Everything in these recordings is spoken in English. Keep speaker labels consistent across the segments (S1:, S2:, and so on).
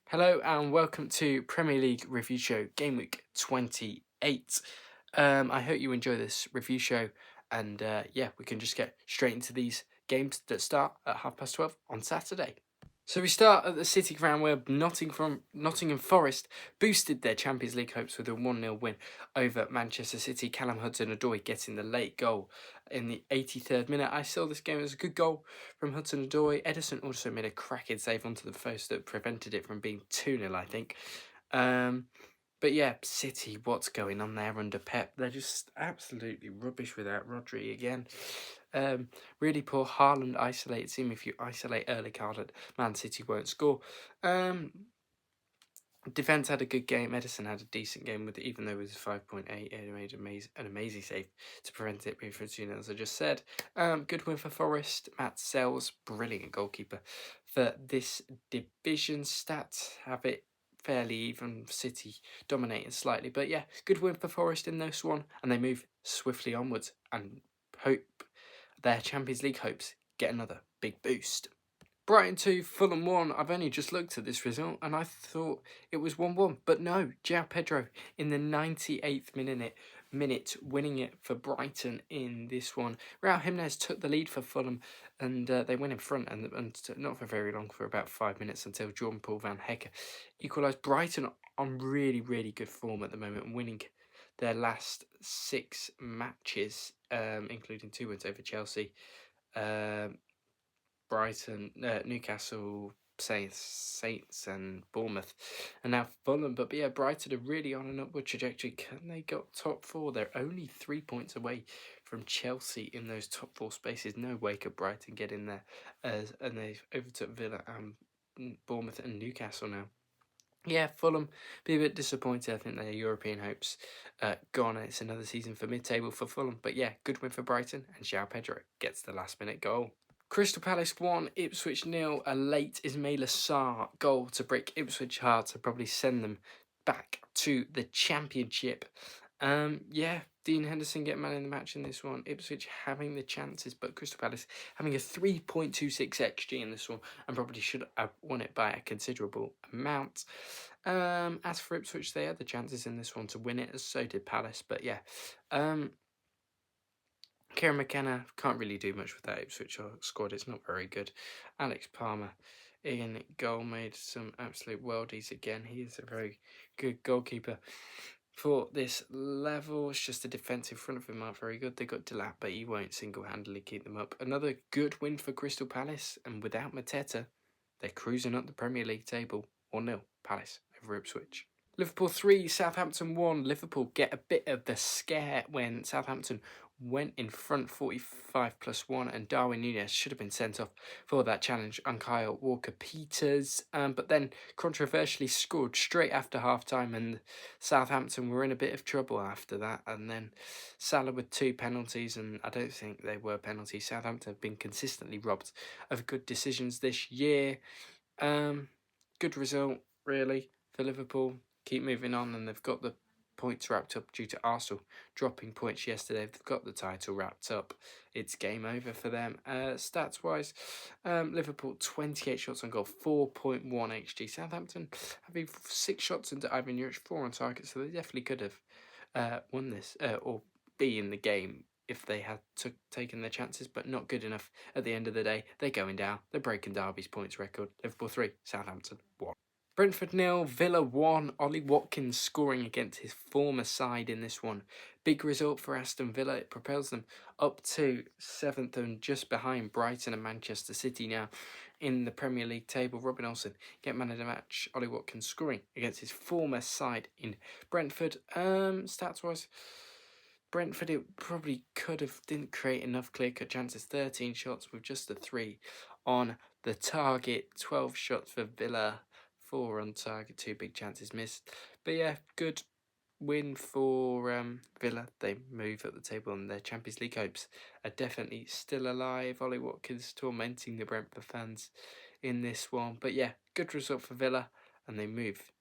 S1: Hello and welcome to Premier League Review Show Game Week 28. I hope you enjoy this review show and we can just get straight into these games that start at 12:30 on Saturday. So we start at the City ground where Nottingham Forest boosted their Champions League hopes with a 1-0 win over Manchester City. Callum Hudson-Odoi getting the late goal in the 83rd minute. I saw this game as a good goal from Hudson-Odoi. Ederson also made a cracking save onto the post that prevented it from being 2-0, I think. But yeah, City, what's going on there under Pep? They're just absolutely rubbish without RODRI again. Really poor. Haaland isolates him. If you isolate Erling Haaland, Man City won't score. Defence had a good game. Ederson had a decent game with it, even though it was 5.8. He made an amazing save to prevent it being from 2-0, as I just said. Good win for Forest. Matt Sells, brilliant goalkeeper for this division. Stats have it fairly even. City dominating slightly, but yeah, good win for Forest in this one, and they move swiftly onwards and hope their Champions League hopes get another big boost. Brighton 2, Fulham 1. I've only just looked at this result and I thought it was 1-1. But no, João Pedro in the 98th minute winning it for Brighton in this one. Raul Jimenez took the lead for Fulham and they went in front and not for very long, for about 5 minutes, until Jordan Paul van Hecker equalised. Brighton on really, really good form at the moment, winning their last 6 matches, including 2 wins over Chelsea. Brighton, Newcastle, Saints and Bournemouth, and now Fulham. But yeah, Brighton are really on an upward trajectory. Can they got top 4? They're only 3 points away from Chelsea in those top 4 spaces. No way could Brighton get in there, and they've overtook Villa and Bournemouth and Newcastle now. Yeah, Fulham be a bit disappointed. I think their European hopes gone. It's another season for mid-table for Fulham. But yeah, good win for Brighton, and João Pedro gets the last-minute goal. Crystal Palace 1, Ipswich 0. A late Ismaila Sarr goal to break Ipswich hearts and probably send them back to the Championship. Dean Henderson getting man in the match in this one. Ipswich having the chances, but Crystal Palace having a 3.26 XG in this one and probably should have won it by a considerable amount. As for Ipswich, they had the chances in this one to win it, as so did Palace. But yeah, Kieran McKenna can't really do much with that Ipswich squad. It's not very good. Alex Palmer in goal made some absolute worldies again. He is a very good goalkeeper for this level. It's just the defence in front of him aren't very good. They got Delap, but he won't single-handedly keep them up. Another good win for Crystal Palace, and without Mateta, they're cruising up the Premier League table. 1-0 Palace over Ipswich. Liverpool 3, Southampton 1. Liverpool get a bit of the scare when Southampton went in front 45+1, and Darwin Núñez should have been sent off for that challenge on Kyle Walker-Peters, but then controversially scored straight after half-time, and Southampton were in a bit of trouble after that. And then Salah with 2 penalties, and I don't think they were penalties. Southampton have been consistently robbed of good decisions this year. Good result, really, for Liverpool. Keep moving on, and they've got the points wrapped up due to Arsenal dropping points yesterday. They've got the title wrapped up. It's game over for them. Stats wise, Liverpool 28 shots on goal, 4.1 XG. Southampton having 6 shots into Ivan Juric, 4 on target, so they definitely could have won this or be in the game if they had taken their chances, but not good enough at the end of the day. They're going down. They're breaking Derby's points record. Liverpool 3, Southampton 1. Brentford 0, Villa 1. Ollie Watkins scoring against his former side in this one. Big result for Aston Villa. It propels them up to 7th and just behind Brighton and Manchester City now in the Premier League table. Robin Olsen get man of the match. Ollie Watkins scoring against his former side in Brentford. Stats-wise, Brentford, it probably didn't create enough clear-cut chances. 13 shots with just the 3 on the target. 12 shots for Villa. 4 on target, 2 big chances missed. But yeah, good win for Villa. They move at the table, and their Champions League hopes are definitely still alive. Ollie Watkins tormenting the Brentford fans in this one. But yeah, good result for Villa, and they move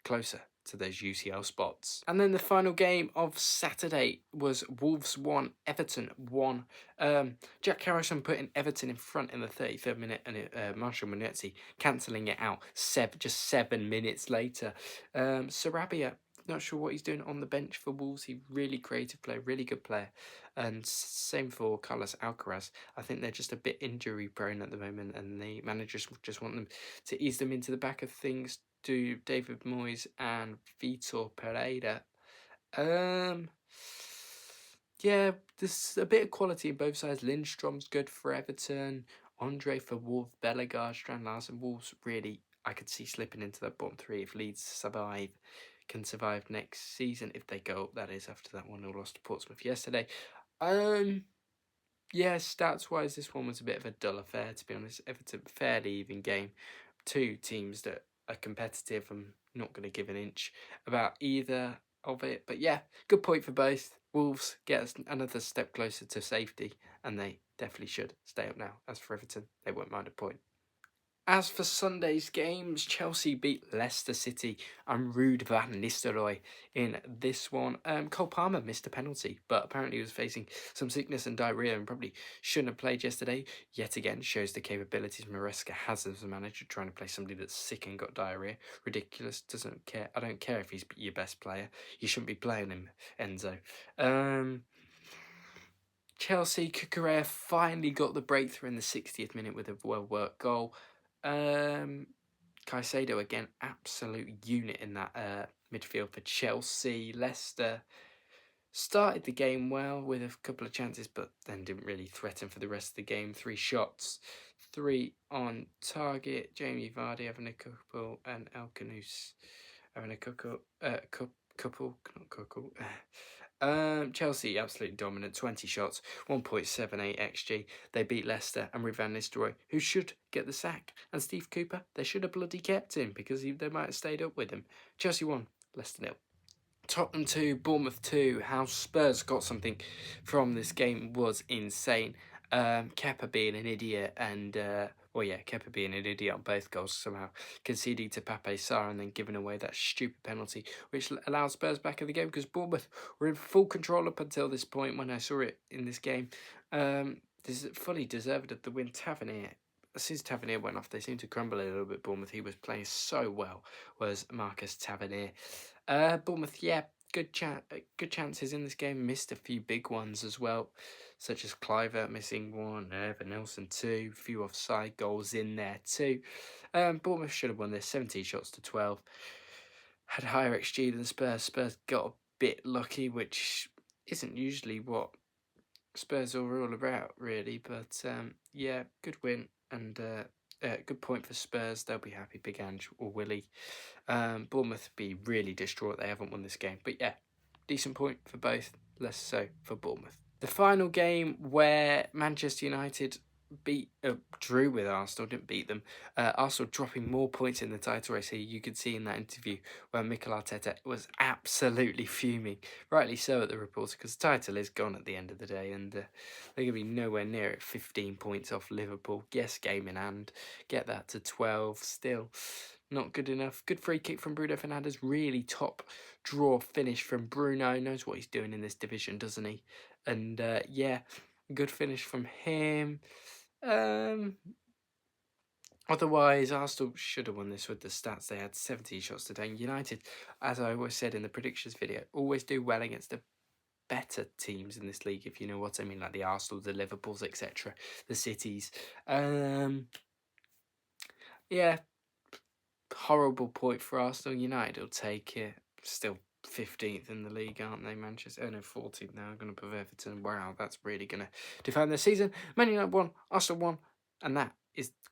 S1: closer to those UCL spots. And then the final game of Saturday was Wolves 1, Everton 1. Jack Harrison putting Everton in front in the 33rd minute, and Marshall Monetti cancelling it out just 7 minutes later. Sarabia, not sure what he's doing on the bench for Wolves. He really creative player, really good player. And same for Carlos Alcaraz. I think they're just a bit injury prone at the moment, and the managers just want them to ease them into the back of things. To David Moyes and Vitor Pereira. Yeah, there's a bit of quality in both sides. Lindstrom's good for Everton. Andre for Wolves. Bellegarde, Strand Larsen. Wolves, really, I could see slipping into that bottom three if Leeds can survive next season. If they go up, that is, after that 1-0 loss to Portsmouth yesterday. Yeah, stats-wise, this one was a bit of a dull affair, to be honest. Everton, fairly even game. Two teams that are competitive. I'm not going to give an inch about either of it. But yeah, good point for both. Wolves get us another step closer to safety, and they definitely should stay up now. As for Everton, they won't mind a point. As for Sunday's games, Chelsea beat Leicester City and Ruud van Nistelrooy in this one. Cole Palmer missed a penalty, but apparently he was facing some sickness and diarrhoea and probably shouldn't have played yesterday. Yet again, shows the capabilities Maresca has as a manager, trying to play somebody that's sick and got diarrhoea. Ridiculous, doesn't care. I don't care if he's your best player. You shouldn't be playing him, Enzo. Chelsea, Cucurella finally got the breakthrough in the 60th minute with a well-worked goal. Caicedo again, absolute unit in that midfield for Chelsea. Leicester started the game well with a couple of chances, but then didn't really threaten for the rest of the game. 3 shots, 3 on target. Jamie Vardy having a couple, and El Canus having a couple, not couple. Chelsea absolutely dominant, 20 shots, 1.78 XG. They beat Leicester and Ruud van Nistelrooy, who should get the sack. And Steve Cooper, they should have bloody kept him because they might have stayed up with him. Chelsea 1, Leicester 0. Tottenham 2, Bournemouth 2. How Spurs got something from this game was insane. Kepa being an idiot and, Kepa being an idiot on both goals somehow, conceding to Pape Sarr and then giving away that stupid penalty, which allowed Spurs back in the game because Bournemouth were in full control up until this point when I saw it in this game. This is fully deserved of the win. Tavernier, as soon as Tavernier went off, they seemed to crumble a little bit, Bournemouth. He was playing so well, was Marcus Tavernier. Bournemouth, yeah, good chances in this game. Missed a few big ones as well, such as Cliver missing one, Evan Nelson 2, a few offside goals in there too. Bournemouth should have won this, 17 shots to 12. Had higher XG than Spurs. Spurs got a bit lucky, which isn't usually what Spurs are all about, really. But yeah, good win and good point for Spurs. They'll be happy, Big Ange or Willie. Bournemouth be really distraught they haven't won this game. But yeah, decent point for both, less so for Bournemouth. The final game where Manchester United drew with Arsenal, didn't beat them. Arsenal dropping more points in the title race here. You could see in that interview where Mikel Arteta was absolutely fuming. Rightly so at the reporter, because the title is gone at the end of the day and they're going to be nowhere near it. 15 points off Liverpool. Yes, game in hand. Get that to 12 still. Not good enough. Good free kick from Bruno Fernandes. Really top draw finish from Bruno. Knows what he's doing in this division, doesn't he? And yeah, good finish from him. Otherwise, Arsenal should have won this with the stats. They had 17 shots to 10. United, as I always said in the predictions video, always do well against the better teams in this league, if you know what I mean, like the Arsenal, the Liverpools, etc., the Cities. Yeah, horrible point for Arsenal. United will take it. Still 15th in the league, aren't they? Manchester, 14th now. I'm going to put Everton. Wow, that's really going to define their season. Man United 1, Arsenal 1, and that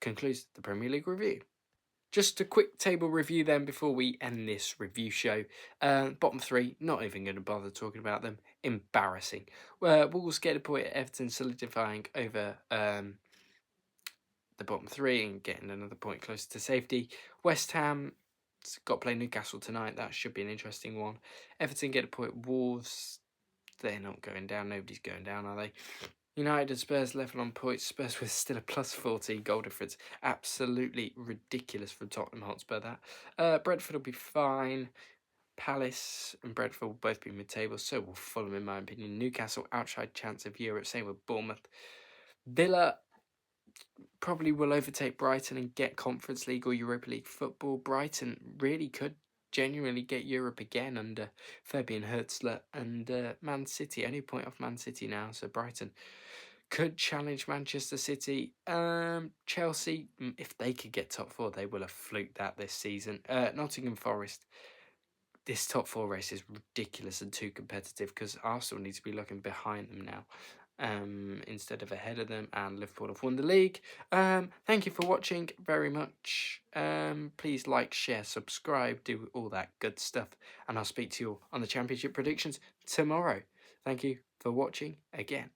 S1: concludes the Premier League review. Just a quick table review then before we end this review show. Bottom 3, not even going to bother talking about them. Embarrassing. Wolves get a point at Everton, solidifying over the bottom 3 and getting another point closer to safety. West Ham got to play Newcastle tonight. That should be an interesting one. Everton get a point. Wolves, they're not going down. Nobody's going down, are they? United and Spurs level on points. Spurs with still a plus 14 goal difference. Absolutely ridiculous from Tottenham Hotspur, that. Brentford will be fine. Palace and Brentford will both be mid-table, so will Fulham in my opinion. Newcastle, outside chance of Europe, same with Bournemouth. Villa probably will overtake Brighton and get Conference League or Europa League football. Brighton really could genuinely get Europe again under Fabian Hertzler, and Man City, only point off Man City now, so Brighton could challenge Manchester City. Chelsea, if they could get top four, they will have fluked that this season. Nottingham Forest, this top four race is ridiculous and too competitive because Arsenal need to be looking behind them now instead of ahead of them, and Liverpool have won the league. Thank you for watching very much. Please like, share, subscribe, do all that good stuff, and I'll speak to you all on the Championship predictions tomorrow. Thank you for watching again.